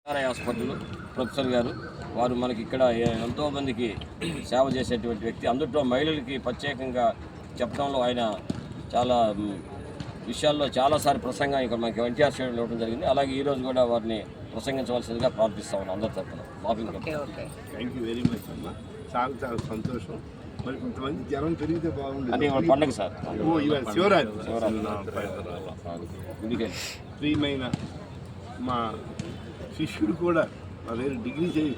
Hospital professor గారు వారు మనకి ఇక్కడ ఎంతోమందికి సేవ చేసేటువంటి వ్యక్తి. అందులో మహిళలకి ప్రత్యేకంగా చెప్పడంలో ఆయన చాలా విషయాల్లో చాలాసార్లు ప్రసంగం ఇక్కడ మనకి ఎన్టీఆర్ స్టేడియం ఇవ్వడం జరిగింది. అలాగే ఈరోజు కూడా వారిని ప్రసంగించవలసిందిగా ప్రార్థిస్తా ఉన్నాం అందరి తరఫున. థ్యాంక్ యూ వెరీ మచ్ అమ్మా. చాలా చాలా సంతోషం. మరి కొంతమంది జనం పెరిగితే బాగుండేది. అది పండుగ సార్. శివరాత్రి ప్రియమైన మా శిష్యుడు కూడా మా దగ్గర డిగ్రీ చేసి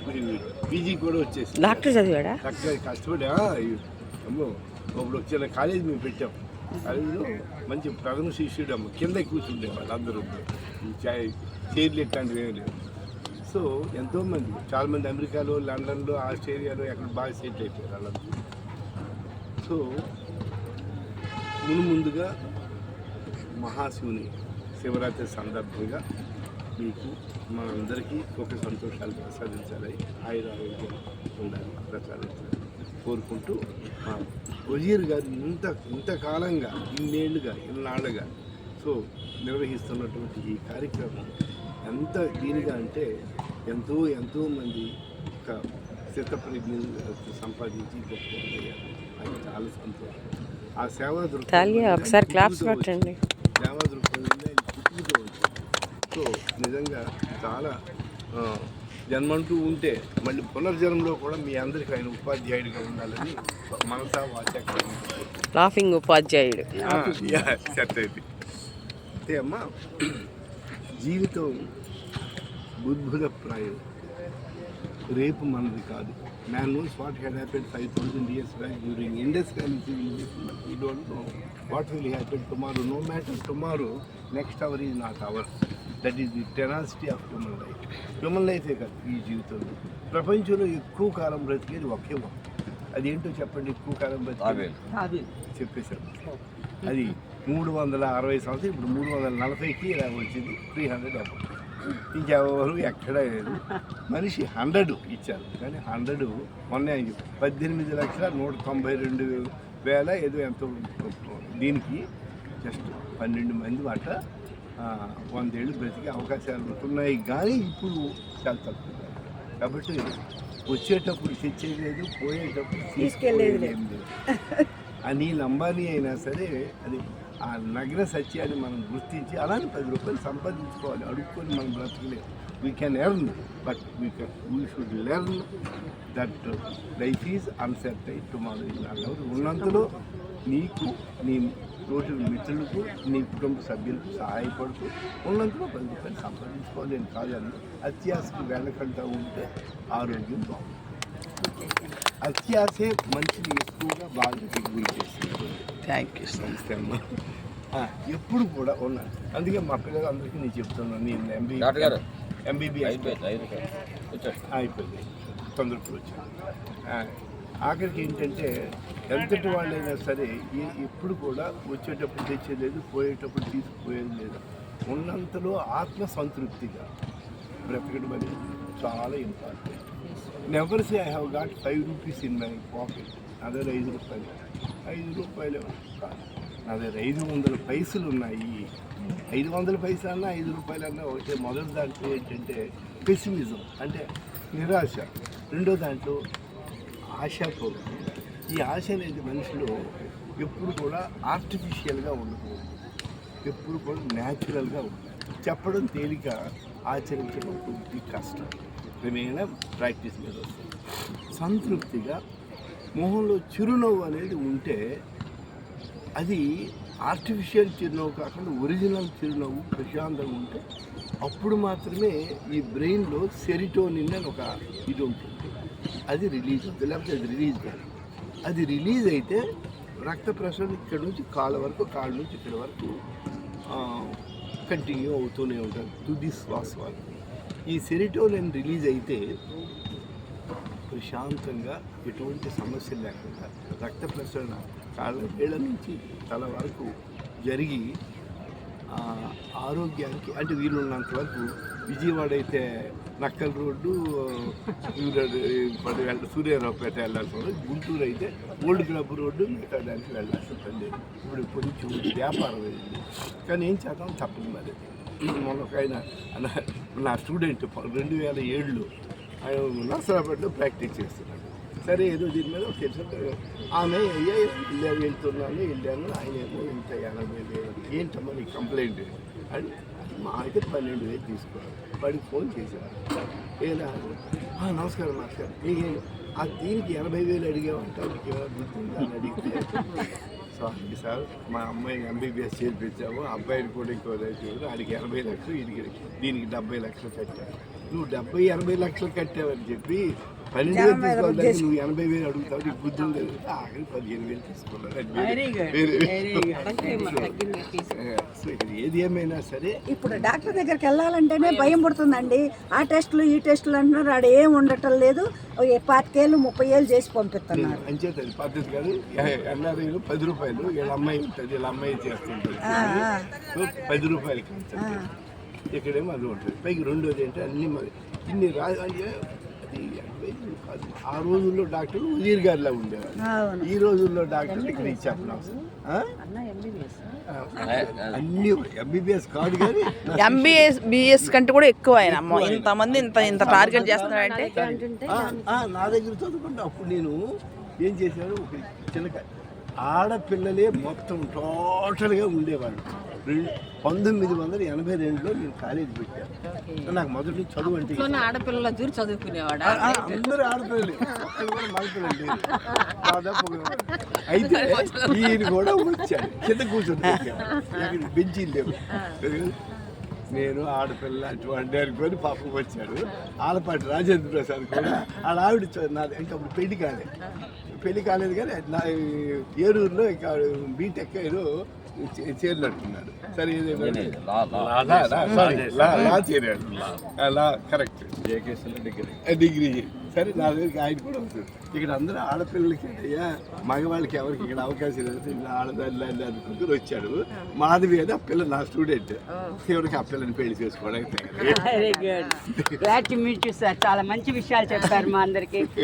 పీజీ కూడా వచ్చేసి డాక్టర్ చదివాడా చక్కగా కష్టపడి అమ్మో ఒకప్పుడు వచ్చిన కాలేజీ మేము పెట్టాం. కాలేజీలో మంచి ప్రథమ శిష్యుడు అమ్మ కింద కూర్చుండే వాళ్ళందరూ చైర్లు ఇట్లాంటివి ఏమీ లేవు. సో ఎంతోమంది చాలామంది అమెరికాలో లండన్లో ఆస్ట్రేలియాలో ఎక్కడ బాగా సెటిల్ అయిపోయారు వాళ్ళందరూ. సో ముందుగా మహాశివుని శివరాత్రి సందర్భంగా మీకు మా అందరికీ ఒక సంతోషాలు ప్రసాదించాలి, ఆరోగ్యం ఉండాలి ప్రసాదించాలి కోరుకుంటూ మా వజీర్ గారు ఇంతకాలంగా ఇన్నాళ్ళుగా సో నిర్వహిస్తున్నటువంటి ఈ కార్యక్రమం ఎంత దీనిగా అంటే ఎంతోమంది ఒక స్థితప్రజ్ఞ సంపాదించి గొప్పయ్యారు. అది చాలా సంతోషం. ఆ సేవా దృక్పథం సేవా దృక్పథంలో పుట్టుకుతూ ఉంటుంది. సో నిజంగా చాలా జన్మంటూ ఉంటే మళ్ళీ పునర్జన్మలో కూడా మీ అందరికీ ఆయన ఉపాధ్యాయుడిగా ఉండాలని మనసా లాఫింగ్ ఉపాధ్యాయుడు సెట్ అయితే అంటే అమ్మ జీవితం బుద్భుతప్రాయం. రేపు మనది కాదు. Man knows what had happened 5,000 years back during Indus Valley civilization, but we don't know what will happen tomorrow. No matter tomorrow, next hour is not ours. That is the tenacity of human life. Human లైఫే కాదు ఈ జీవితంలో ప్రపంచంలో ఎక్కువ కాలం బ్రతికేది ఒకే ఒక. అదేంటో చెప్పండి. ఎక్కువ కాలం బ్రతికేది చెప్పేశారు. అది 360 సంవత్సరాలు. ఇప్పుడు 340కి ఇలా వచ్చింది. 300 అప్పుడు ఇంకెవరు ఎక్కడ లేదు. మనిషి 100 ఇచ్చారు కానీ 100 మొన్న 18,192,000 ఏదో ఎంతో. దీనికి జస్ట్ 12 మంది మాట 100 ఏళ్ళు బ్రతికే అవకాశాలు ఉంటున్నాయి కానీ ఇప్పుడు చాలా తక్కువ. కాబట్టి వచ్చేటప్పుడు తెచ్చేయలేదు, పోయేటప్పుడు తీసుకెళ్ళలేదు ఏం లేదు. అనిల్ అంబానీ అయినా సరే అది ఆ నగ్న సత్యాన్ని మనం గుర్తించి అలానే 10 రూపాయలు సంపాదించుకోవాలి. అడుక్కొని మనం బ్రతకలేదు. We can earn but we should learn that life is uncertain, tomorrow is not. ఉన్నంతలో నీకు నీ తోటి మిత్రులకు నీ కుటుంబ సభ్యులకు సహాయపడుతూ ఉన్నంతలో 10 రూపాయలు సంపాదించుకోవాలి. నేను కాదని అత్యాశకు వెళ్ళకుండా ఉంటే ఆరోగ్యం బాగుంటుంది. అత్యాశే మనిషిని ఎక్కువగా బాధకి గురి చేస్తుంది. థ్యాంక్ యూ సో మచ్ అమ్మా. ఎప్పుడు కూడా ఉన్నాను. అందుకే మా పిల్లలందరికీ నేను చెప్తున్నాను, నేను ఎంబీబీఎస్ అయిపోయింది, తొందరగా వచ్చాను. ఆఖరికి ఏంటంటే ఎంతటి వాళ్ళైనా సరే ఎప్పుడు కూడా వచ్చేటప్పుడు తెచ్చేది, పోయేటప్పుడు తీసుకుపోయేది లేదు. ఉన్నంతలో ఆత్మ సంతృప్తిగా బ్రతకడం అనేది చాలా important. Never say I have got 5 rupees in my pocket. నా దగ్గర 5 రూపాయలు కాదు, నా దగ్గర 500 పైసలు ఉన్నాయి. 500 పైసలన్నా 5 రూపాయలన్నా ఒకటే. మొదటి దాంట్లో ఏంటంటే పెసిమిజం అంటే నిరాశ. రెండో దాంట్లో ఆశాపోరు. ఈ ఆశ అనేది మనిషిలో ఎప్పుడు కూడా ఆర్టిఫిషియల్గా ఉండకూడదు, ఎప్పుడు కూడా న్యాచురల్గా ఉండాలి. చెప్పడం తేలిక, ఆచరించడం కొద్ది కష్టం. క్రమేణా ప్రాక్టీస్ మీద వస్తుంది. సంతృప్తిగా మొహంలో చిరునవ్వు అనేది ఉంటే అది ఆర్టిఫిషియల్ చిరునవ్వు కాకుండా ఒరిజినల్ చిరునవ్వు ప్రశాంతంగా ఉంటే అప్పుడు మాత్రమే ఈ బ్రెయిన్లో సెరిటోనిన్ అని ఒక ఇది ఉంటుంది. అది రిలీజ్ అవుతుంది. లేకపోతే అది రిలీజ్ కాదు. అది రిలీజ్ అయితే రక్త ప్రసరణ ఇక్కడ నుంచి కాళ్ళ వరకు, కాళ్ళ నుంచి ఇక్కడ వరకు కంటిన్యూ అవుతూనే ఉంటుంది తుది శ్వాస వరకు. ఈ సెరిటోనిన్ రిలీజ్ అయితే ప్రశాంతంగా ఎటువంటి సమస్యలు లేకుండా రక్త ప్రసరణ కాళ్ళ వేళ్ళ నుంచి తల వరకు జరిగి ఆరోగ్యానికి అంటే వీలున్నంత వరకు విజయవాడ అయితే నక్కల్ రోడ్డు, సూర్యారావుపేట వెళ్ళాల్సి ఉంటుంది. గుంటూరు అయితే ఓల్డ్ క్లబ్ రోడ్డు మిగతా దానికి వెళ్ళాల్సి ఉంటుంది. ఇప్పుడు కొంచెం వ్యాపారం అయింది కానీ ఏం చేద్దాం తప్పదు. మరి మొన్న ఒక ఆయన నా స్టూడెంట్ 2007లో ఆయన నర్సరాపేటలో ప్రాక్టీస్ చేస్తున్నాడు. సరే ఏదో దీని మీద ఒక ఆమె అయ్యా వెళ్ళాను ఆయన ఏమో ఇంత 80,000 ఏంటమ్మా నీ కంప్లైంట్ అని మా అయితే 12,000 తీసుకోవాలి. వాడికి ఫోన్ చేశాను, ఏనా నమస్కారం మాస్టర్ దీనికి 80,000 అడిగామంట, మీకు ఏమైనా గుర్తుందా అని అడిగితే సార్ మా అమ్మాయిని MBBS చేర్పించాము, అబ్బాయిని కూడా ఇంకో రైతు ఆడికి 80 లక్షలు, దీనికి 70 లక్షలు కట్టాను. నువ్వు 70-80 లక్షలు కట్టావని చెప్పి 12,000 తీసుకోవాలి, నువ్వు 80,000 అడుగుతావు, నీకు బుద్ధి లేదు. ఆఖరి 15,000 తీసుకున్నాను. ఏది ఏమైనా సరే ఇప్పుడు డాక్టర్ దగ్గరికి వెళ్ళాలంటేనే భయం పుడుతుందండి. ఆ టెస్టులు ఈ టెస్టులు అంటున్నారు, ఆడ ఏం ఉండటం లేదు. 25 ఏళ్ళు 30 ఏళ్ళు చేసి పంపిస్తున్నారు. అంచేత అది పద్ధతి కాదు. NRIలో 10 రూపాయలు, వీళ్ళ అమ్మాయి ఉంటుంది, వీళ్ళ అమ్మాయి చేస్తుంటుంది, 10 రూపాయలు ఖర్చు. ఇక్కడేమో అది ఉంటుంది. పైకి రెండోది ఏంటంటే అన్ని మరి ఇన్ని అంటే అది కాదు. ఆ రోజుల్లో డాక్టర్లు ఉదీర్ గారిలా ఉండేవారు, ఈ రోజుల్లో డాక్టర్లు ఇక్కడ ఇచ్చాను అన్ని MBBS కాదు కానీ MBBS కంటే కూడా ఎక్కువ ఆయన. అమ్మ ఇంతమంది ఇంత టార్గెట్ చేస్తున్నారంటే నా దగ్గర చదువుకుంటే అప్పుడు నేను ఏం చేశాను, ఒక చిన్న ఆడపిల్లలే మొత్తం టోటల్గా ఉండేవాళ్ళు. 1982లో నేను కాలేజీ పెట్టాను. నాకు మొదటి చదువు అంటే ఆడపిల్లల దూరం చదువుకునేవాడు. అందరూ ఆడపిల్లలు, మగపిల్లలు దాదాపు. అయితే ఈయన కూడా వచ్చాడు, కింద కూర్చొని బెంచీలు లేవు. నేను ఆడపిల్ల అటువంటి అనుకొని పాపం వచ్చాడు. ఆలపాటి రాజేంద్ర ప్రసాద్ కూడా వాళ్ళ ఆవిడ నాది ఇంకా అప్పుడు పెళ్లి కాలేదు కానీ నా ఏలూరులో ఇంకా బీటెక్ ఏదో చేరినట్టున్నాడు. సరే కరెక్ట్ డిగ్రీ. సరే నా దగ్గరికి ఆయన కూడా వస్తుంది. ఇక్కడ అందరూ ఆడపిల్లలకి అయ్యా, మగవాళ్ళకి ఎవరికి ఇక్కడ అవకాశం లేదు, ఇలా ఆడదాన్ని అనుకుంటూ వచ్చాడు. మాధవి అని ఆ పిల్ల నా స్టూడెంట్, ఎవరికి ఆ పిల్లని పెళ్లి చేసుకోవడానికి. Very good, glad to meet you sir. చాలా మంచి విషయాలు చెప్పారు మా అందరికి.